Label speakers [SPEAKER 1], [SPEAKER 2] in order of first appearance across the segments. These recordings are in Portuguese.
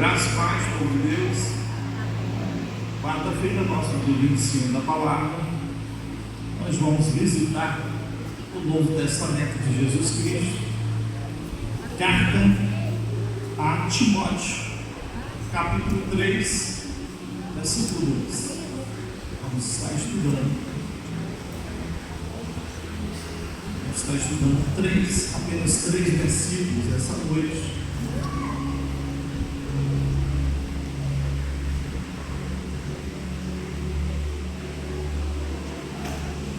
[SPEAKER 1] Graças e paz, povo de Deus. Quarta-feira, nosso dia de ensino da palavra, nós vamos visitar o Novo Testamento de Jesus Cristo. Carta a Timóteo, capítulo 3, versículo 2. Vamos estar estudando. Vamos estar estudando apenas três versículos essa noite.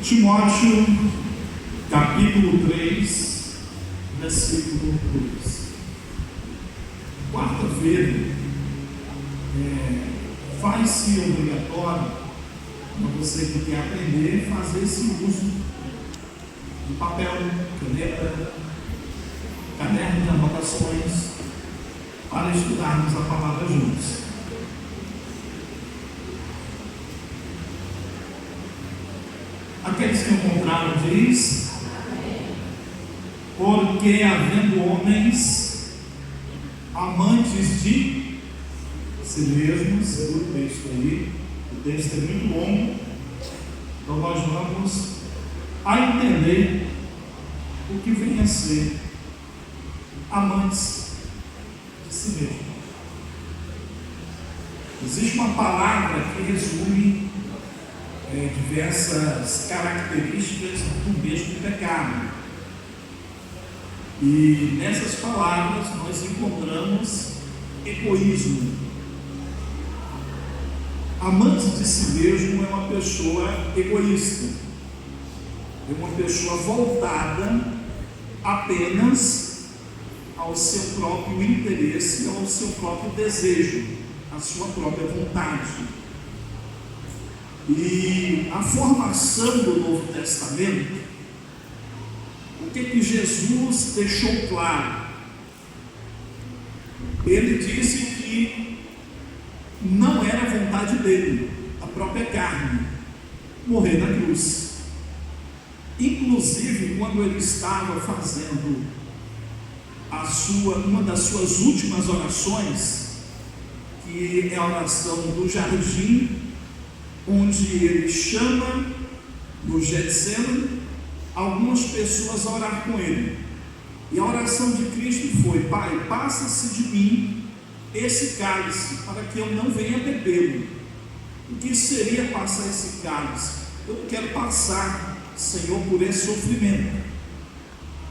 [SPEAKER 1] Timóteo, capítulo 3, versículo 2. Quarta-feira faz-se obrigatório para você que quer aprender fazer esse uso de papel, caneta, caderno de anotações para estudarmos a palavra juntos. Aqueles que encontraram diz: porque havendo homens amantes de si mesmos, é o texto aí, o texto é muito longo, então nós vamos a entender o que vem a ser amantes de si mesmo. Existe uma palavra que resume diversas características do mesmo pecado, e nessas palavras nós encontramos egoísmo. Amante de si mesmo é uma pessoa egoísta, é uma pessoa voltada apenas ao seu próprio interesse, ao seu próprio desejo, à sua própria vontade. E a formação do Novo Testamento, o que Jesus deixou claro? Ele disse que não era a vontade dele, a própria carne, morrer na cruz. Inclusive, quando ele estava fazendo uma das suas últimas orações, que é a oração do jardim, onde ele chama no Getsemane algumas pessoas a orar com ele, e a oração de Cristo foi: Pai, passa-se de mim esse cálice, para que eu não venha bebê-lo. O que seria passar esse cálice? Eu não quero passar, Senhor, por esse sofrimento.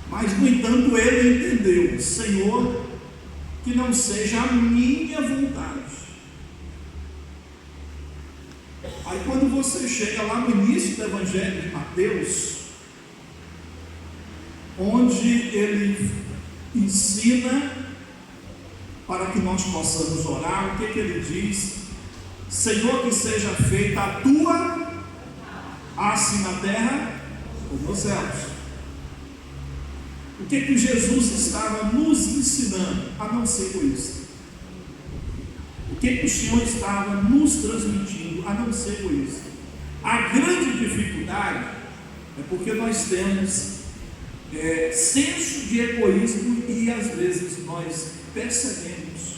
[SPEAKER 1] Mas no entanto ele entendeu: Senhor, que não seja a minha vontade. Aí quando você chega lá no início do Evangelho de Mateus, onde ele ensina para que nós possamos orar, o que ele diz? Senhor, que seja feita a tua, assim na terra como nos céus. O que Jesus estava nos ensinando? A não ser egoísta. O que o Senhor estava nos transmitindo? A não ser egoísta. A grande dificuldade é porque nós temos senso de egoísmo, e às vezes nós percebemos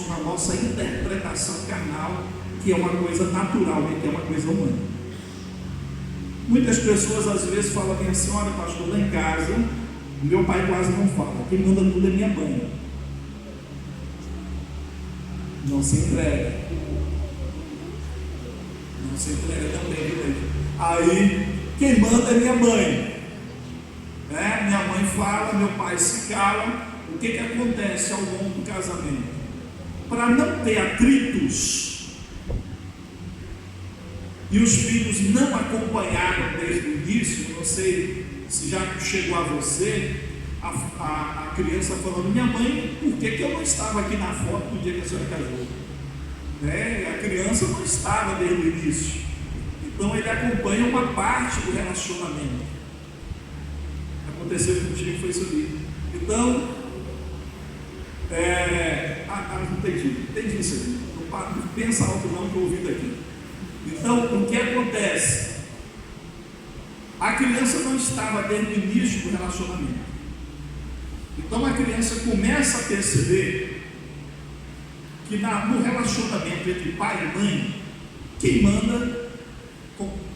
[SPEAKER 1] na nossa interpretação carnal que é uma coisa natural e que é uma coisa humana. Muitas pessoas às vezes falam assim: olha, pastor, lá em casa meu pai quase não fala, quem manda tudo é minha mãe. Não se entrega também, viu? Aí quem manda é minha mãe, minha mãe fala, meu pai se cala. O que acontece ao longo do casamento? Para não ter atritos, e os filhos não acompanharam desde o início, não sei se já chegou a você, a criança falando: minha mãe, por que eu não estava aqui na foto no dia que a senhora casou? A criança não estava desde o início, então ele acompanha uma parte do relacionamento. Aconteceu contigo, foi subido. Então, entendi isso aqui. Não pensa alto não, que eu ouvi daqui. Então, o que acontece? A criança não estava desde o início do relacionamento. Então a criança começa a perceber que no relacionamento entre pai e mãe,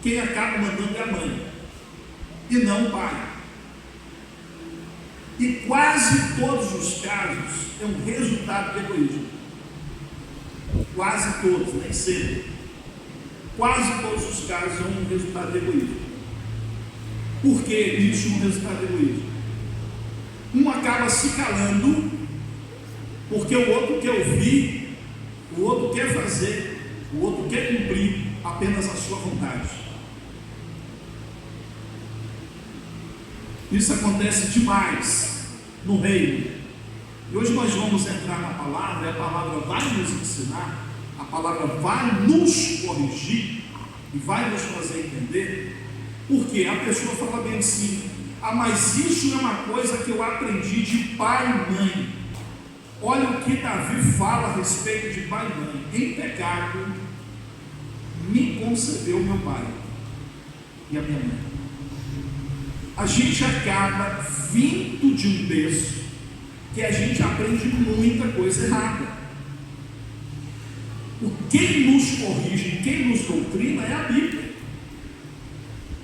[SPEAKER 1] quem acaba mandando é a mãe, e não o pai. E quase todos os casos é um resultado de egoísmo. Quase todos, nem sempre. Quase todos os casos são um resultado de egoísmo. Por que isso é um resultado de egoísmo? Um acaba se calando porque o outro quer ouvir, o outro quer fazer, o outro quer cumprir apenas a sua vontade. Isso acontece demais no reino. E hoje nós vamos entrar na palavra, e a palavra vai nos ensinar, a palavra vai nos corrigir e vai nos fazer entender. Porque a pessoa fala bem assim: ah, mas isso é uma coisa que eu aprendi de pai e mãe. Olha o que Davi fala a respeito de pai e mãe: em pecado me concebeu meu pai e a minha mãe. A gente acaba vindo de um berço que a gente aprende muita coisa errada. Quem nos corrige, quem nos doutrina é a Bíblia.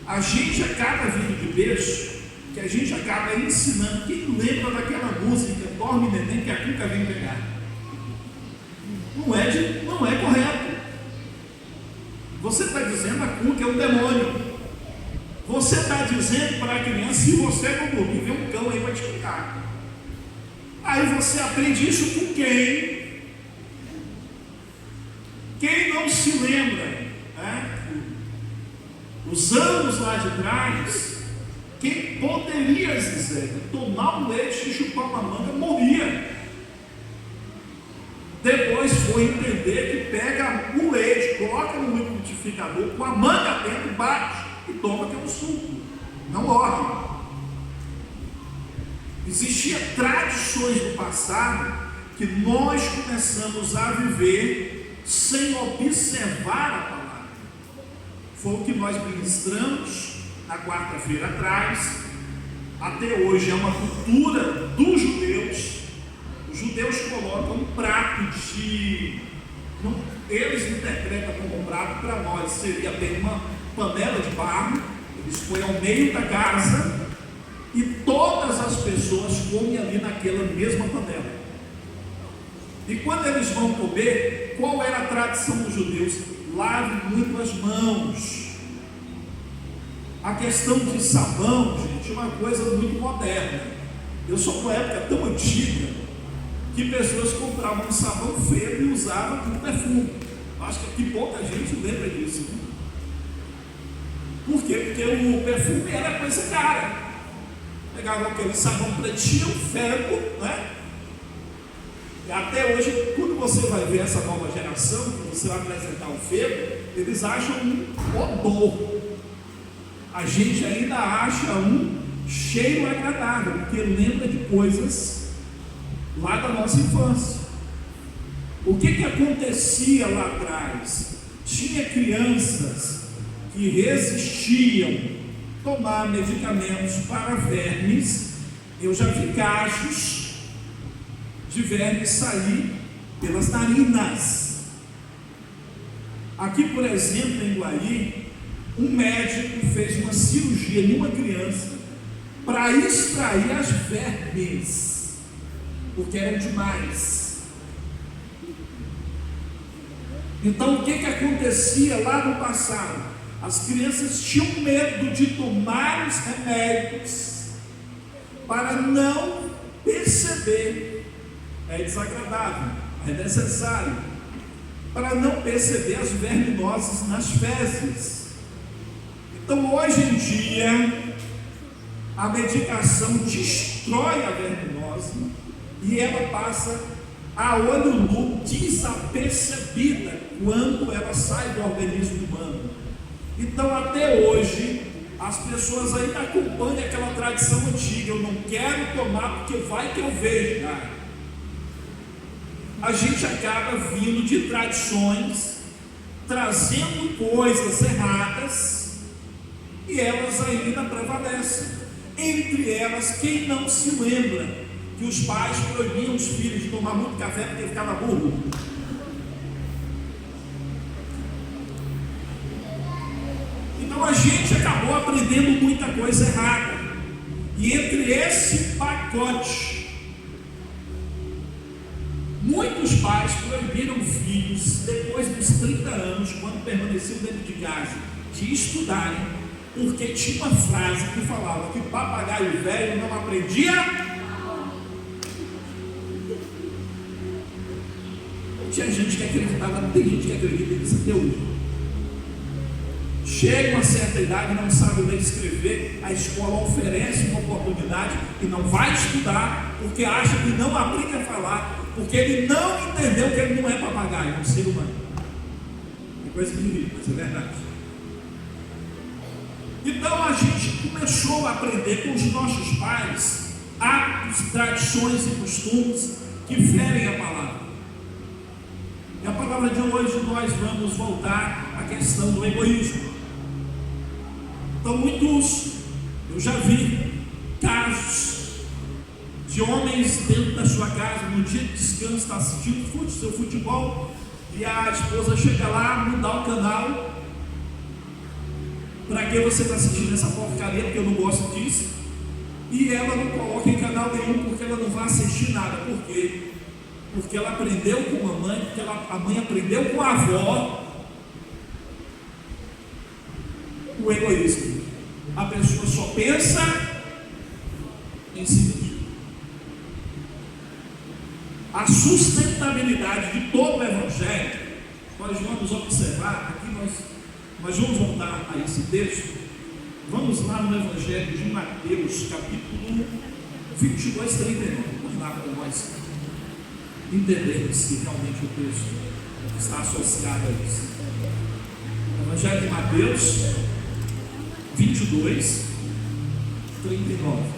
[SPEAKER 1] A gente acaba vindo de berço que a gente acaba ensinando. Quem lembra daquela música Dorme Neném que a Cuca vem pegar? Não é correto. Você está dizendo a Cuca é um demônio. Você está dizendo para a criança: se você não dormir, vem um cão aí para te picar. Aí você aprende isso com quem? Quem não se lembra, né? Os anos lá de trás, quem poderia dizer, tomar um leite e chupar uma manga, morria. Depois foi entender que pega o leite, coloca no liquidificador, com a manga dentro, bate e toma, que é um suco, não morre. Existiam tradições do passado que nós começamos a viver sem observar a palavra. Foi o que nós ministramos na quarta-feira atrás. Até hoje é uma cultura dos judeus. Os judeus colocam um prato de... eles interpretam como um prato, para nós seria bem uma panela de barro. Eles põem ao meio da casa e todas as pessoas comem ali naquela mesma panela. E quando eles vão comer, qual era a tradição dos judeus? Lave muito as mãos. A questão de sabão, gente, é uma coisa muito moderna. Eu sou de uma época tão antiga que pessoas compravam um sabão feio e usavam como perfume. Acho que aqui pouca gente lembra disso, né? Por quê? Porque o perfume era coisa cara. Pegava aquele sabão pretinho, ferro, né? E até hoje, quando você vai ver essa nova geração, que você vai apresentar o ferro, eles acham um odor. A gente ainda acha um cheiro agradável, porque lembra de coisas lá da nossa infância. O que acontecia lá atrás? Tinha crianças que resistiam tomar medicamentos para vermes. Eu já vi cachos de vermes sair pelas narinas. Aqui, por exemplo, em Guaí, um médico fez uma cirurgia em uma criança para extrair as vermes, porque eram demais. Então, o que acontecia lá no passado? As crianças tinham medo de tomar os remédios para não perceber. É desagradável, é necessário, para não perceber as verminoses nas fezes. Então, hoje em dia, a medicação destrói a verminose e ela passa a olho nu, desapercebida, quando ela sai do organismo humano. Então, até hoje, as pessoas ainda acompanham aquela tradição antiga: eu não quero tomar porque vai que eu vejo. A gente acaba vindo de tradições, trazendo coisas erradas, e elas ainda prevalecem. Entre elas, quem não se lembra que os pais proibiam os filhos de tomar muito café porque ficava burro. Então a gente acabou aprendendo muita coisa errada. E entre esse pacote, muitos pais proibiram filhos, depois dos 30 anos, quando permaneciam dentro de casa, de estudarem, porque tinha uma frase que falava que papagaio velho não aprendia. Tinha gente que acreditava, tem gente que acredita nisso até hoje. Chega uma certa idade, não sabe ler e escrever, a escola oferece uma oportunidade e não vai estudar, porque acha que não aprende a falar, porque ele não entendeu que ele não é papagaio, é um ser humano. É coisa bonita, mas é verdade. Então a gente começou a aprender com os nossos pais hábitos, tradições e costumes que ferem a palavra. E a palavra de hoje nós vamos voltar à questão do egoísmo. Então eu já vi casos de homens dentro da sua casa, no dia de descanso, está assistindo seu futebol, e a esposa chega lá, mudar o canal. Para que você está assistindo essa porcaria, porque eu não gosto disso, e ela não coloca em canal nenhum, porque ela não vai assistir nada. Por quê? Porque ela aprendeu com a mãe, porque a mãe aprendeu com a avó o egoísmo. A pessoa só pensa em si mesma. A sustentabilidade de todo o Evangelho, nós vamos observar, aqui nós vamos voltar a esse texto. Vamos lá no Evangelho de Mateus, capítulo 22, 39. Vamos lá para nós entendermos se realmente o texto está associado a isso. Evangelho de Mateus 22, 39.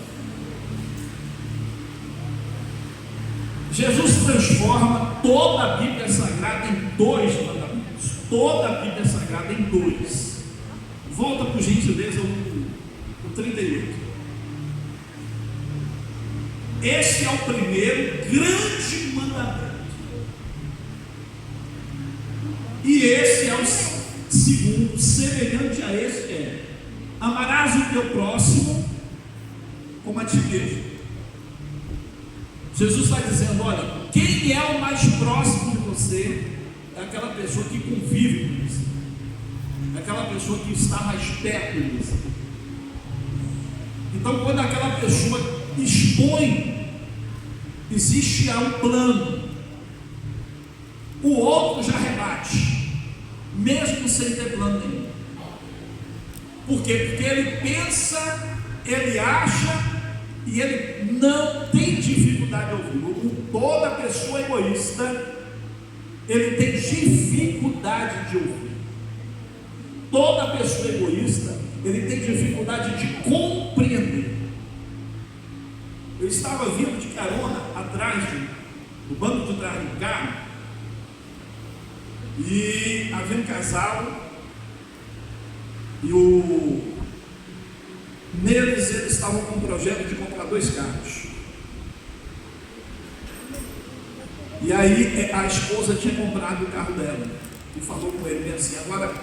[SPEAKER 1] Jesus transforma toda a Bíblia Sagrada em dois mandamentos. Toda a Bíblia Sagrada em dois. Volta por gentileza o 38. Esse é o primeiro grande mandamento. E esse é o segundo, semelhante a esse, é: amarás o teu próximo como a ti mesmo. Jesus está dizendo: olha, quem é o mais próximo de você é aquela pessoa que convive com você, é aquela pessoa que está mais perto de você. Então, quando aquela pessoa expõe, existe um plano, o outro já rebate, mesmo sem ter plano nenhum. Por quê? Porque ele pensa, ele acha e ele não tem dificuldade de ouvir. Toda pessoa egoísta, ele tem dificuldade de ouvir. Toda pessoa egoísta, ele tem dificuldade de compreender. Eu estava vindo de carona atrás do banco de trás do carro, e havia um casal, e neles eles estavam com um projeto de comprar 2 carros. E aí a esposa tinha comprado o carro dela e falou com ele assim: agora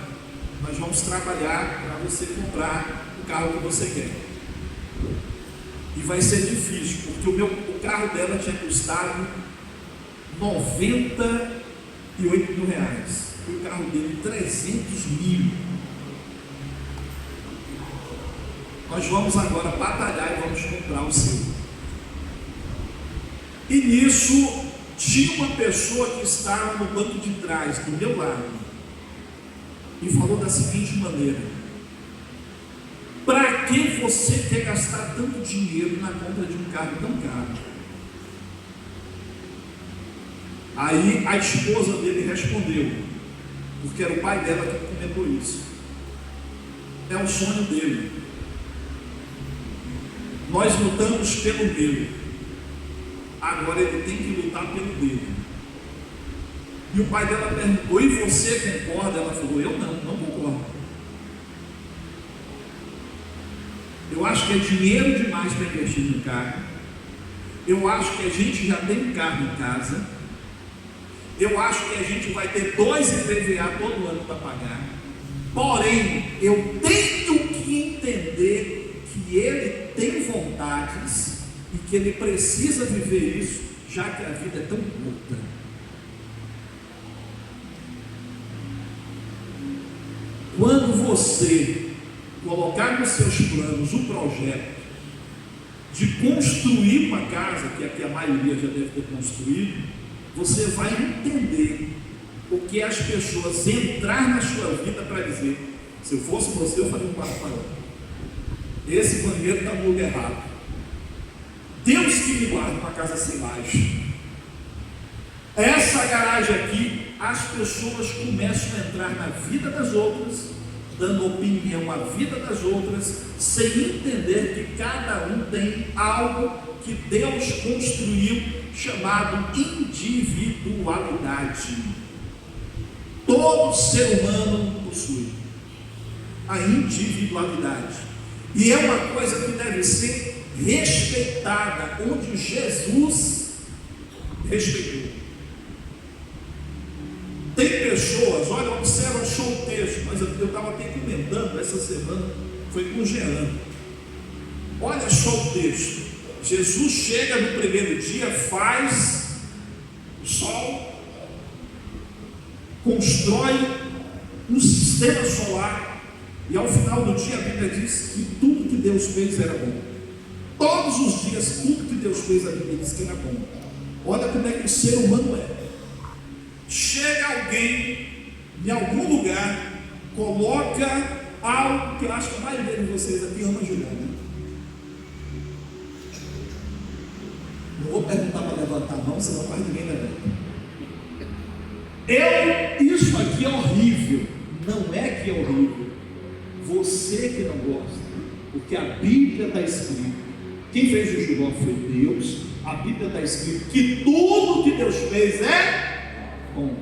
[SPEAKER 1] nós vamos trabalhar para você comprar o carro que você quer. E vai ser difícil, porque o carro dela tinha custado R$98 mil. E o carro dele 300 mil. Nós vamos agora batalhar e vamos comprar o seu. E nisso tinha uma pessoa que estava no banco de trás, do meu lado, e falou da seguinte maneira: para que você quer gastar tanto dinheiro na compra de um carro tão caro? Aí a esposa dele respondeu, porque era o pai dela que comentou isso: é o sonho dele. Nós lutamos pelo meu, agora ele tem que lutar pelo dele. E o pai dela perguntou: e você concorda? Ela falou: eu não concordo. Eu acho que é dinheiro demais para investir no carro. Eu acho que a gente já tem um carro em casa. Eu acho que a gente vai ter 2 IPVA todo ano para pagar. Porém, eu tenho que entender que ele tem vontades e que ele precisa viver isso, já que a vida é tão curta. Quando você colocar nos seus planos o projeto de construir uma casa, que aqui a maioria já deve ter construído, você vai entender o que as pessoas entrar na sua vida para dizer: se eu fosse você, eu faria um quarto maior. Esse banheiro está no lugar errado. Deus que me guarde uma casa sem laje. Essa garagem aqui, as pessoas começam a entrar na vida das outras, dando opinião à vida das outras, sem entender que cada um tem algo que Deus construiu, chamado individualidade. Todo ser humano possui a individualidade, e é uma coisa que deve ser respeitada, onde Jesus respeitou. Tem pessoas, olha, observa só o texto, mas eu estava até comentando essa semana, foi com o Jean. Olha só o texto. Jesus chega no primeiro dia, faz o sol, constrói um sistema solar, e ao final do dia a Bíblia diz que tudo que Deus fez era bom. Todos os dias, tudo que Deus fez, a Bíblia diz que era bom. Olha como é que o ser humano é. Chega alguém em algum lugar, coloca algo que eu acho que a maioria de vocês aqui ama Juliana. Não vou perguntar para levantar a mão, senão mais ninguém levanta. Isso aqui é horrível. Não é que é horrível. Você que não gosta, porque a Bíblia está escrito. Quem fez o Judó foi Deus. A Bíblia está escrito que tudo que Deus fez é bom.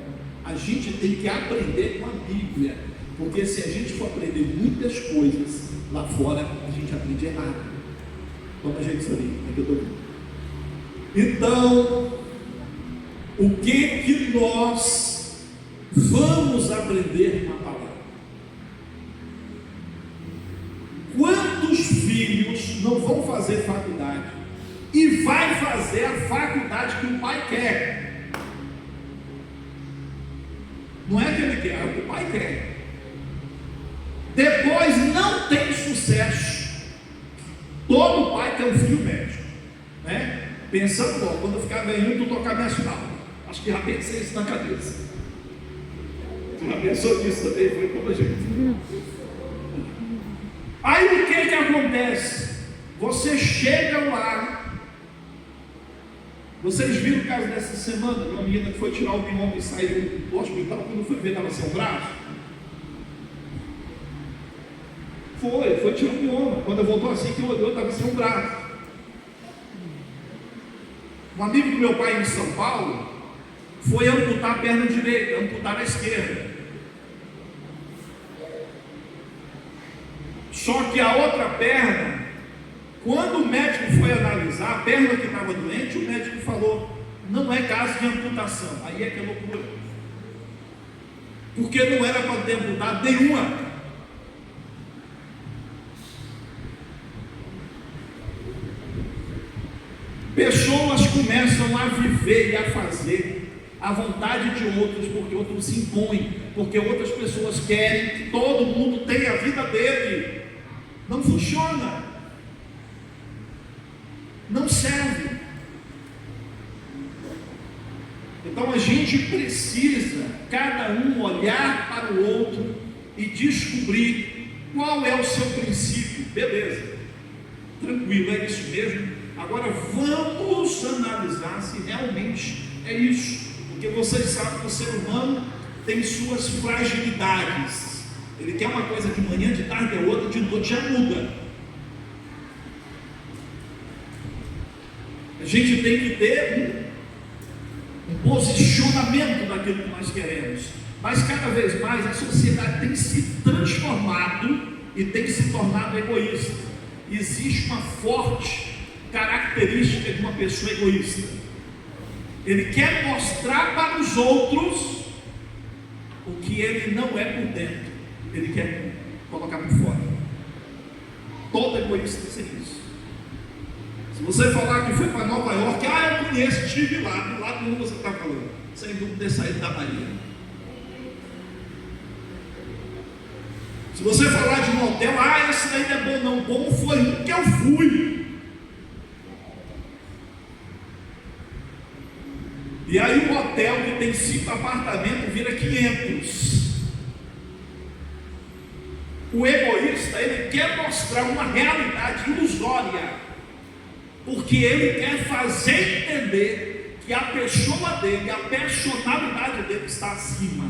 [SPEAKER 1] A gente tem que aprender com a Bíblia, porque se a gente for aprender muitas coisas lá fora, a gente aprende errado. Toma gente isso ali, é que eu estou vendo. Então, o que nós vamos aprender com a palavra? Quantos filhos não vão fazer faculdade e vai fazer a faculdade que o pai quer? Não é que ele quer, é o que o pai quer. Depois não tem sucesso. Todo pai quer um filho médico, né? Pensando, bom, quando eu ficar velhinho, tu tocar minhas flautas. Acho que já pensei isso na cabeça. Tu já pensou nisso também? Foi como a gente. Aí o que acontece? Você chega lá. Vocês viram o caso dessa semana, de uma menina que foi tirar o bioma e saiu do hospital, quando foi ver, estava sem um braço? Foi tirar o bioma. Quando eu voltou assim, que eu olhou, estava sem um braço. Um amigo do meu pai em São Paulo foi amputar a perna direita, amputar a esquerda. Só que a outra perna, quando o médico foi analisar a perna que estava doente, o médico falou: não é caso de amputação. Aí é que é loucura, porque não era para ter amputado nenhuma. Pessoas começam a viver e a fazer a vontade de outros, porque outros se impõem, porque outras pessoas querem que todo mundo tenha a vida dele. Não funciona, não serve. Então a gente precisa, cada um, olhar para o outro e descobrir qual é o seu princípio. Beleza, tranquilo, é isso mesmo. Agora vamos analisar se realmente é isso, porque vocês sabem que o ser humano tem suas fragilidades. Ele quer uma coisa de manhã, de tarde é outra, de noite já muda. A gente tem que ter um posicionamento daquilo que nós queremos. Mas cada vez mais a sociedade tem se transformado e tem se tornado egoísta. Existe uma forte característica de uma pessoa egoísta. Ele quer mostrar para os outros o que ele não é por dentro. Ele quer colocar por fora. Todo egoísta tem isso. Se você falar que foi para Nova York, eu conheço, estive lá, do lado do que você está falando, sem dúvida ter saído da Bahia. Se você falar de um hotel, esse daí não é bom não, bom foi um que eu fui. E aí o hotel que tem 5 apartamentos vira 500. O egoísta, ele quer mostrar uma realidade ilusória, porque ele quer fazer entender que a pessoa dele, a personalidade dele está acima.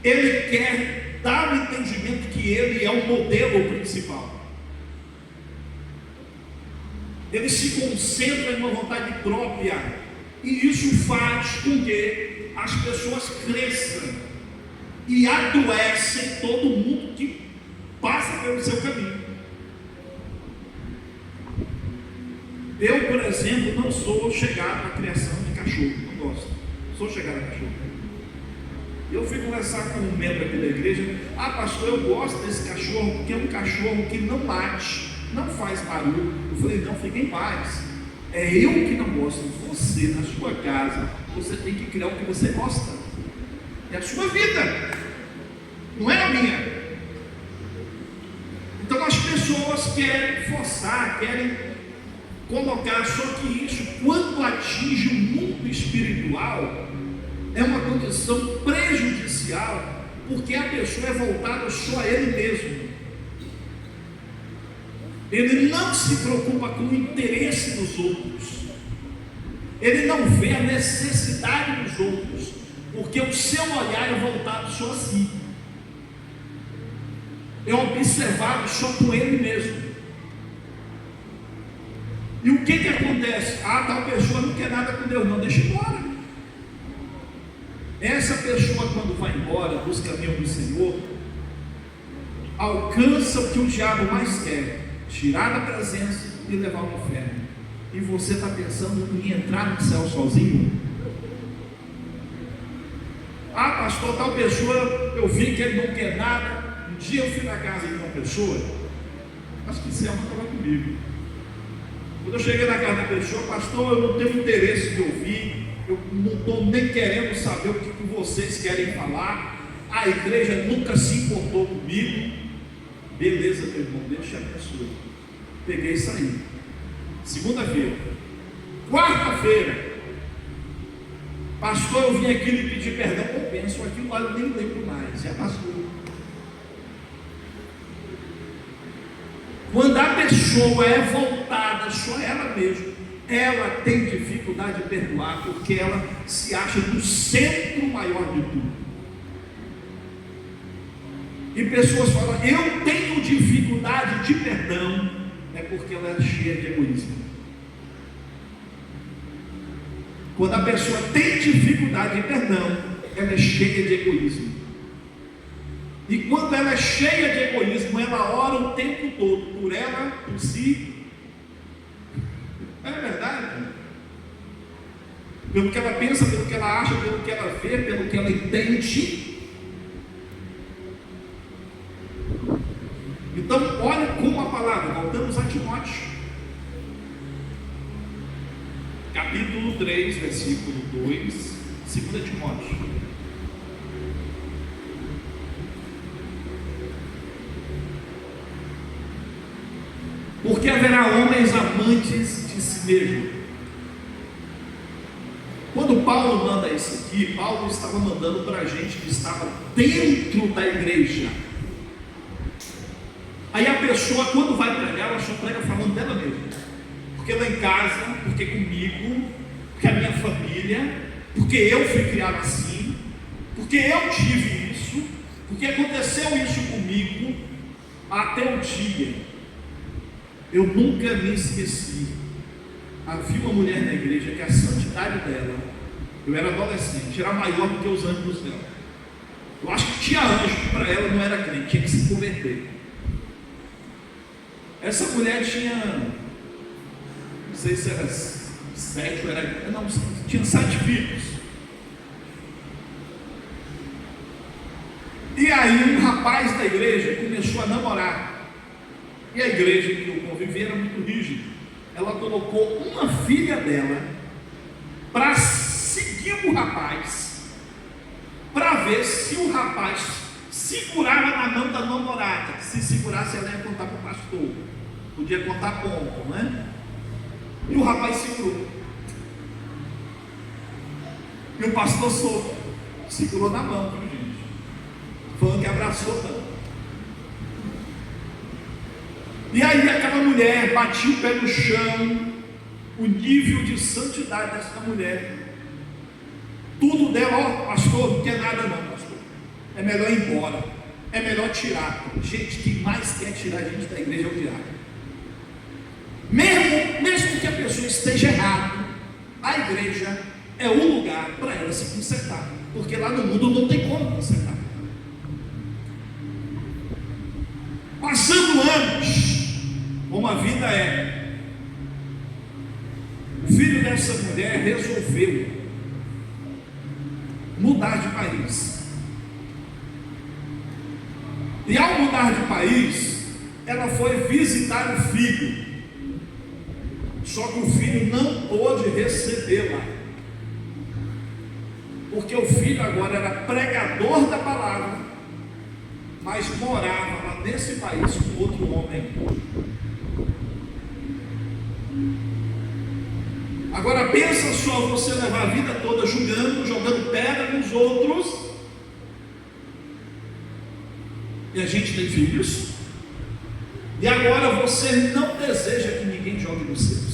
[SPEAKER 1] Ele quer dar o entendimento que ele é o modelo principal. Ele se concentra em uma vontade própria, e isso faz com que as pessoas cresçam e adoecem todo mundo que passa pelo seu caminho. Eu, por exemplo, não sou chegado à criação de cachorro, não gosto, sou chegado a cachorro. Eu fui conversar com um membro aqui da igreja, pastor, eu gosto desse cachorro, porque é um cachorro que não late, não faz barulho. Eu falei, não, fique em paz, é eu que não gosto. Você, na sua casa, você tem que criar o que você gosta, é a sua vida, não é a minha. Então as pessoas querem forçar, querem colocar, só que isso, quando atinge o mundo espiritual, é uma condição prejudicial, porque a pessoa é voltada só a ele mesmo. Ele não se preocupa com o interesse dos outros, ele não vê a necessidade dos outros, porque o seu olhar é voltado só a si, é observado só com ele mesmo. E o que acontece? Tal pessoa não quer nada com Deus, não, deixa embora. Essa pessoa, quando vai embora dos caminhos do Senhor, alcança o que o diabo mais quer: tirar da presença e levar ao inferno. E você está pensando em entrar no céu sozinho? Pastor, tal pessoa, eu vi que ele não quer nada. Um dia eu fui na casa de uma pessoa, acho que Selma estava comigo. Quando eu cheguei na casa da pessoa, pastor, eu não tenho interesse de ouvir, eu não estou nem querendo saber o que vocês querem falar, a igreja nunca se importou comigo. Beleza, meu irmão, deixa a pessoa. Peguei e saí. Segunda-feira, quarta-feira, pastor, eu vim aqui lhe pedir perdão, eu penso aquilo lá, eu nem lembro mais, já passou. Quando a pessoa é voltada só a ela mesma, ela tem dificuldade de perdoar, porque ela se acha no centro maior de tudo. E pessoas falam, eu tenho dificuldade de perdão, é porque ela é cheia de egoísmo. Quando a pessoa tem dificuldade de perdão, ela é cheia de egoísmo. E quando ela é cheia de egoísmo, ela ora o tempo todo por ela, por si. É verdade. Pelo que ela pensa, pelo que ela acha, pelo que ela vê, pelo que ela entende. Então, olha como a palavra, voltamos a Timóteo, capítulo 3, versículo 2, 2 Timóteo. Porque haverá homens amantes de si mesmo. Quando Paulo manda isso aqui, Paulo estava mandando para a gente que estava dentro da igreja. Aí a pessoa, quando vai pregar, ela só prega falando dela mesma. Porque lá em casa, porque comigo, porque a minha família, porque eu fui criado assim, porque eu tive isso, porque aconteceu isso comigo, até o dia. Eu nunca me esqueci. Havia uma mulher na igreja que a santidade dela, eu era adolescente, era maior do que os anjos do céu. Eu acho que tinha anjo que para ela não era crente, tinha que se converter. Essa mulher tinha sei se era 7 ou era, não, tinha 7 filhos. E aí um rapaz da igreja começou a namorar, e a igreja que eu convivi era muito rígida. Ela colocou uma filha dela para seguir o rapaz, para ver se o rapaz segurava na mão da namorada. Se segurasse, ela ia contar para o pastor, podia contar ponto, né? E o rapaz segurou, e o pastor soube, segurou na mão, viu, gente? Falando que abraçou tanto. E aí aquela mulher batia o pé no chão. O nível de santidade dessa mulher, tudo dela, ó, pastor, não quer nada não, pastor, é melhor ir embora, é melhor tirar. Gente, quem mais quer tirar a gente da igreja é o diabo. Mesmo que a pessoa esteja errada, a igreja é o lugar para ela se consertar, porque lá no mundo não tem como consertar. Passando anos, como a vida é, o filho dessa mulher resolveu mudar de país. E ao mudar de país, ela foi visitar o filho. Só que o filho não pôde recebê-la, porque o filho agora era pregador da palavra, mas morava lá nesse país com outro homem. Agora pensa só, você levar a vida toda julgando, jogando pedra nos outros, e a gente tem filhos, e agora você não deseja que ninguém jogue nos seus.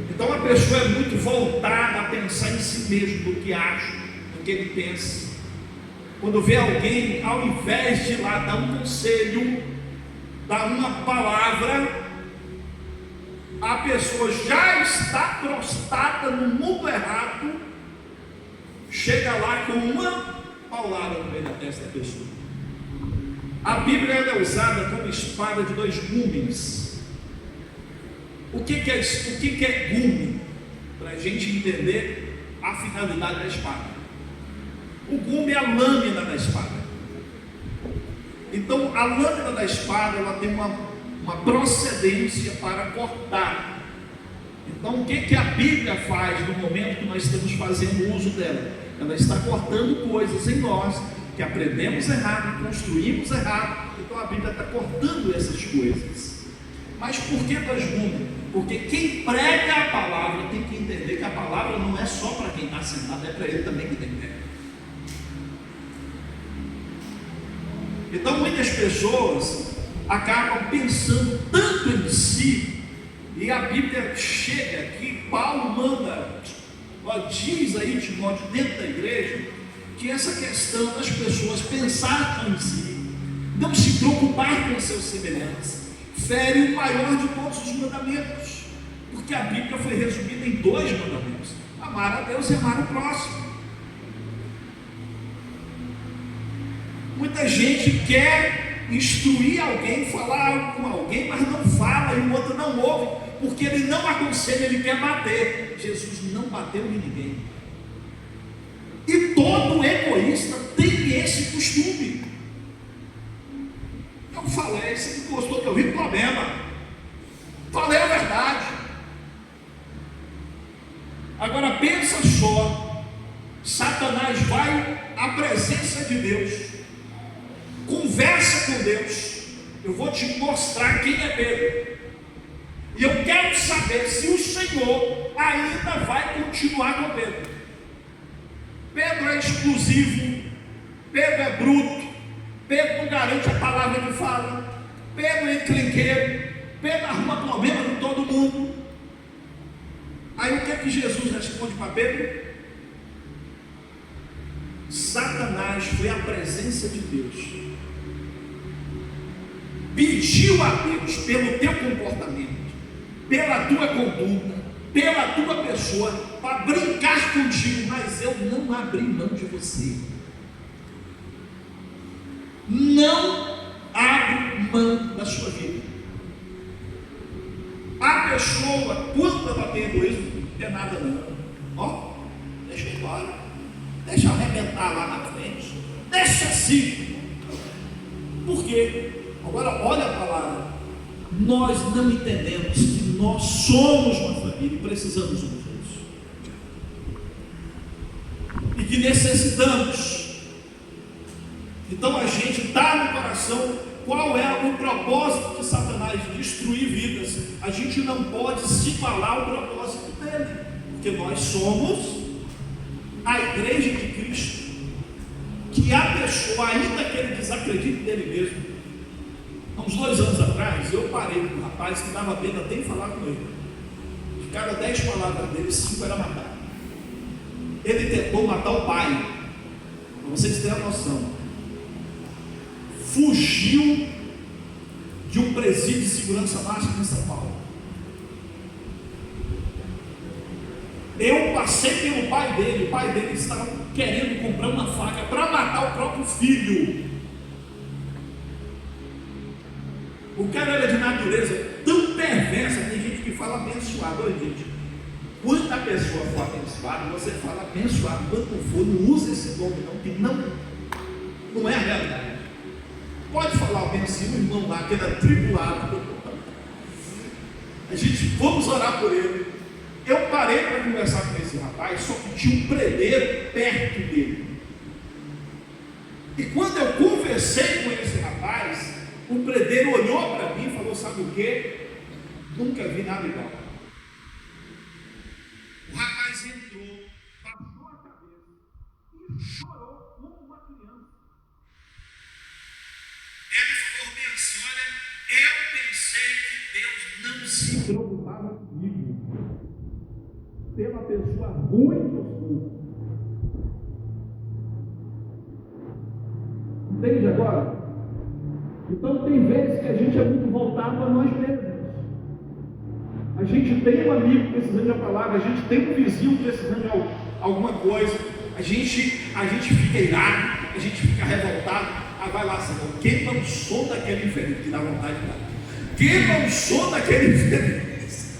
[SPEAKER 1] Então a pessoa é muito voltada a pensar em si mesmo, no que acha, no que ele pensa. Quando vê alguém, ao invés de ir lá dar um conselho, dar uma palavra, a pessoa já está prostrada no mundo errado, chega lá com uma paulada no meio da testa da pessoa. A Bíblia é usada como espada de 2 gumes. O que é gume? Para a gente entender a finalidade da espada. O gume é a lâmina da espada. Então a lâmina da espada, ela tem uma procedência para cortar. Então o que a Bíblia faz no momento que nós estamos fazendo uso dela? Ela está cortando coisas em nós que aprendemos errado, construímos errado. Então a Bíblia está cortando essas coisas. Mas por que 2 gumes? Porque quem prega a palavra tem que entender que a palavra não é só para quem está sentado, é para ele também que tem que pregar. Então muitas pessoas acabam pensando tanto em si, e a Bíblia chega aqui, Paulo manda, diz aí, Timóteo, dentro da igreja, que essa questão das pessoas pensarem em si, não se preocupar com seus semelhantes, fere o maior de todos os mandamentos, porque a Bíblia foi resumida em 2 mandamentos: amar a Deus e amar o próximo. Muita gente quer instruir alguém, falar com alguém, mas não fala, e o outro não ouve, porque ele não aconselha, ele quer bater. Jesus não bateu em ninguém. E todo egoísta tem esse costume. Eu falei, você não gostou que eu vi, problema. Falei a verdade. Agora pensa só, Satanás vai à presença de Deus, conversa com Deus: eu vou te mostrar quem é Pedro, e eu quero saber se o Senhor ainda vai continuar com Pedro. Pedro é exclusivo, Pedro é bruto, Pedro não garante a palavra que fala, Pedro é encrenqueiro, Pedro arruma problema com todo mundo. Aí o que é que Jesus responde para Pedro? Satanás foi à presença de Deus, pediu a Deus pelo teu comportamento, pela tua conduta, pela tua pessoa, para brincar contigo, mas eu não abri mão de você. Não abro mão da sua vida. A pessoa, quando ela tem egoísmo, não é nada não. Ó, deixa eu ir embora, deixa eu arrebentar lá na frente, deixa assim. Por quê? Agora olha a palavra. Nós não entendemos que nós somos uma família e precisamos uns dos outros. E que necessitamos. Então a gente dá no coração qual é o propósito de Satanás: destruir vidas. A gente não pode se igualar ao propósito dele, porque nós somos a igreja de Cristo. Que a pessoa, ainda que ele desacredite dele mesmo. Há uns 2 anos atrás, eu parei com um rapaz que dava pena até em falar com ele. De cada 10 palavras dele, 5 era matar. Ele tentou matar o pai, para vocês terem a noção. Fugiu de um presídio de segurança máxima em São Paulo. Eu passei pelo pai dele. O pai dele estava querendo comprar uma faca para matar o próprio filho. O cara era de natureza tão perversa. Tem gente que fala abençoado. Olha, gente, quando a pessoa for abençoada, você fala abençoado. Quando for, não usa esse nome não, que não é a realidade. Pode falar o benzinho, o irmão lá, que era tribulado. A gente, vamos orar por ele. Eu parei para conversar com esse rapaz, só que tinha um predeiro perto dele. E quando eu conversei com esse rapaz, o predeiro olhou para mim e falou: sabe o que? Nunca vi nada igual. O rapaz entrou, baixou a cabeça e chorou como uma criança. Ele falou bem assim: olha, eu pensei que Deus não se preocupava comigo, pela pessoa ruim que eu sou. Entende agora? Então tem vezes que a gente é muito voltado a nós mesmos. A gente tem um amigo precisando de uma palavra, a gente tem um vizinho precisando de alguma coisa, a gente fica irado, a gente fica revoltado. Ah, vai lá, Senhor, queima o som daquele infeliz, que dá vontade de dar. Queima o som daquele infeliz.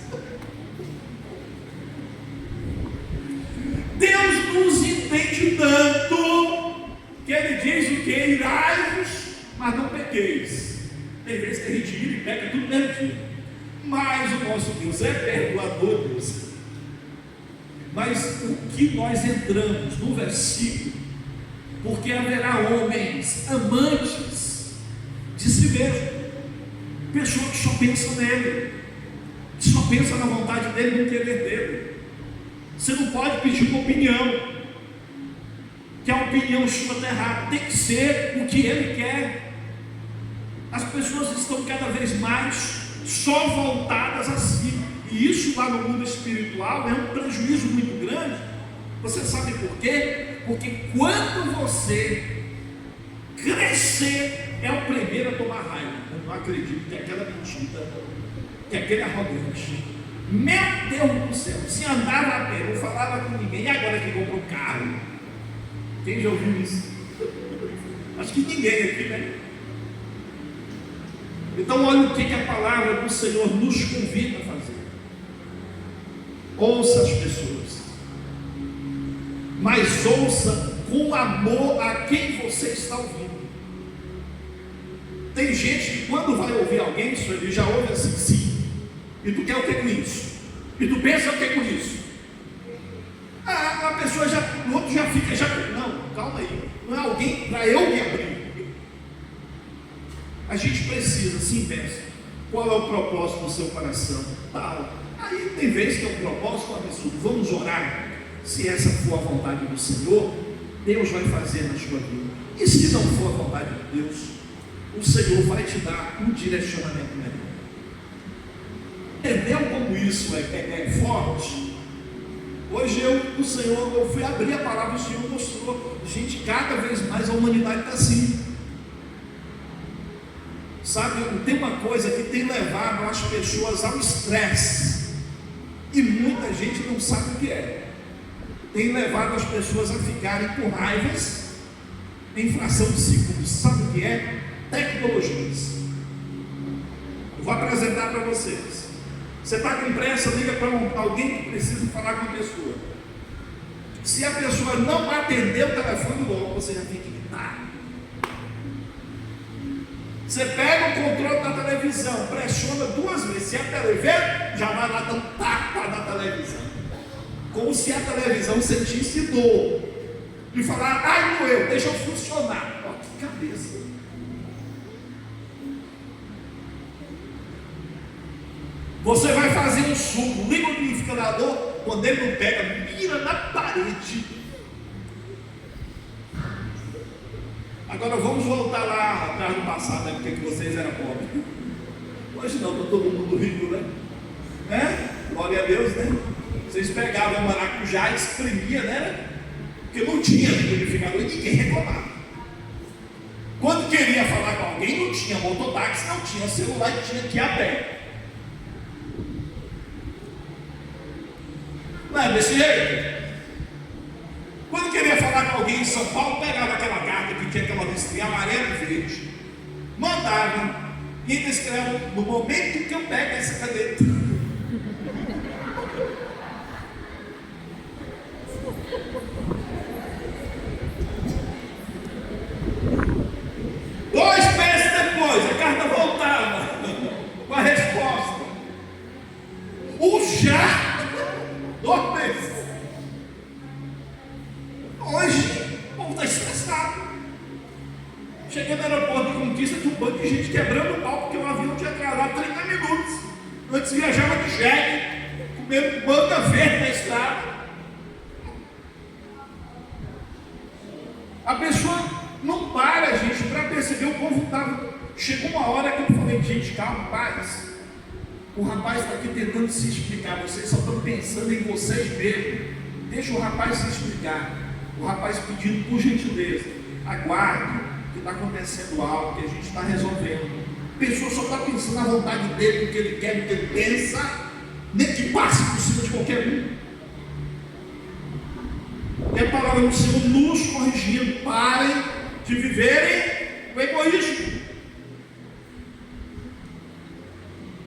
[SPEAKER 1] Deus nos entende tanto que Ele diz o que? Irai-vos, mas não pequeis. Tem vezes que a gente ira e peca tudo mesmo dia. Mas o nosso Deus é perdoador, Deus. Mas o que nós entramos no versículo, porque haverá homens amantes de si mesmo, pessoa que só pensa nele, que só pensa na vontade dele, no querer dele. Você não pode pedir uma opinião, que a opinião sua está errada, tem que ser o que ele quer. As pessoas estão cada vez mais só voltadas a si, e isso lá no mundo espiritual é um prejuízo muito grande. Você sabe por quê? Porque quando você crescer, é o primeiro a tomar raiva. Eu não acredito que aquela mentira, que aquele arrogante, meu Deus do céu, se andava a pé, não falava com ninguém, e agora que comprou um carro? Quem já ouviu isso? Acho que ninguém aqui, né? Então olha o que a palavra do Senhor nos convida a fazer. Ouça as pessoas, mas ouça com amor a quem você está ouvindo. Tem gente que quando vai ouvir alguém, ele já ouve assim, sim. E tu quer o que com isso? E tu pensa o que com isso? A pessoa já, o outro já fica, não, calma aí, não é alguém para eu me abrir. A gente precisa se investe. Qual é o propósito do seu coração? Tal. Aí tem vezes que é um propósito absurdo. Vamos orar. Se essa for a vontade do Senhor, Deus vai fazer na sua vida. E se não for a vontade de Deus, o Senhor vai te dar um direcionamento melhor. Entendeu como isso é forte? Hoje o Senhor, eu fui abrir a palavra, o Senhor mostrou. Gente, cada vez mais a humanidade está assim. Sabe, tem uma coisa que tem levado as pessoas ao estresse, e muita gente não sabe o que é. Tem levado as pessoas a ficarem com raivas em fração de segundos. Sabe o que é? Tecnologias. Vou apresentar para vocês. Você está com pressa, liga para alguém que precisa falar com a pessoa. Se a pessoa não atender o telefone logo, você já fica irritado. Você pega o controle da televisão, pressiona 2 vezes. Se a televisão, já vai lá dar um tapa na televisão. Como se a televisão sentisse dor. E falar, ai doeu, deixa eu funcionar. Ó, que cabeça. Você vai fazer um suco, liga o liquidificador, quando ele não pega, mira na parede. Agora vamos voltar lá atrás do passado, né? Porque vocês eram pobres. Hoje não, está todo mundo rico, né? Glória a Deus, né? Vocês pegavam o maracujá e espremia, né? Porque não tinha liquidificador e ninguém reclamava. Quando queria falar com alguém, não tinha mototáxi, não tinha celular e tinha que ir a pé. Não é desse jeito? Quando queria falar com alguém em São Paulo, pegava aquela carta que tinha aquela listrinha amarela e verde, mandava, e ainda escreve, no momento que eu pego essa caneta. Dois meses depois, a carta voltava com a resposta. O já 2 meses. Hoje, o povo está estressado. Cheguei no aeroporto de Conquista, tinha um bando de gente quebrando o pau, porque o avião tinha atrasado 30 minutos. Antes viajava de jegue, comendo manga verde na estrada. A pessoa não para, gente, para perceber. O povo estava. Chegou uma hora que eu falei, gente, calma, paz. O rapaz está aqui tentando se explicar, vocês só estão pensando em vocês mesmos. Deixa o rapaz se explicar. O rapaz pedindo por gentileza, aguarde, que está acontecendo algo, que a gente está resolvendo. A pessoa só está pensando na vontade dele, no que ele quer, no que ele pensa, nem que passe por cima de qualquer um. E a palavra do Senhor nos corrigindo, parem de viverem o egoísmo.